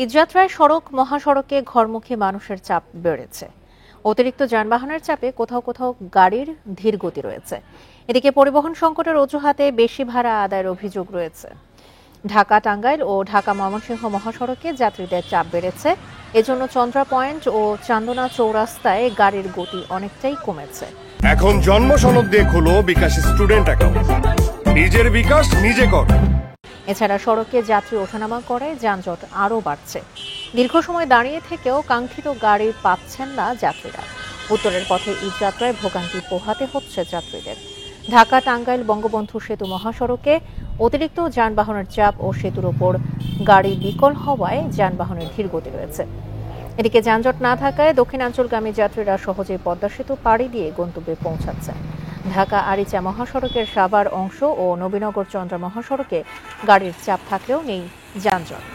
ঈদযাত্রায় সড়ক মহাসড়কে ঘরমুখী মানুষের চাপ বেড়েছে। অতিরিক্ত যানবাহনের চাপে কোথাও কোথাও গাড়ির ধীর গতি রয়েছে। এদিকে পরিবহন সংকটের অজুহাতে বেশি ভাড়া আদায়ের অভিযোগ রয়েছে। ঢাকা টাঙ্গাইল ও ঢাকা ময়মনসিংহ মহাসড়কে যাত্রীদের চাপ বেড়েছে। এজন্য চন্দ্রা পয়েন্ট ও চান্দনা চৌরাস্তায় গাড়ির গতি অনেকটাই কমেছে। এখন জন্ম সনদ দিয়ে খোলো বিকাশ স্টুডেন্ট অ্যাকাউন্ট। নিজের বিকাশ নিজে কর। এছাড়া সড়কে যাত্রী ওঠানামা করায় যানজট আরও বাড়ছে। দীর্ঘ সময় দাঁড়িয়ে থেকেও কাঙ্ক্ষিত গাড়ি পাচ্ছেন না যাত্রীরা। উত্তরের পথে ঈদযাত্রায় ভোগান্তি পোহাতে হচ্ছে যাত্রীদের। ঢাকা টাঙ্গাইল বঙ্গবন্ধু সেতু মহাসড়কে অতিরিক্ত যানবাহনের চাপ ও সেতুর ওপর গাড়ি বিকল হওয়ায় যানবাহনের ধীর গতি রয়েছে। এদিকে যানজট না থাকায় দক্ষিণাঞ্চলগামী যাত্রীরা সহজেই পদ্মা সেতু পাড়ি দিয়ে গন্তব্যে পৌঁছাচ্ছেন। ঢাকা আরিচা মহাসড়কের সাভার অংশ ও নবীনগর চন্দ্রা মহাসড়কে গাড়ির চাপ থাকলেও নেই যানজট।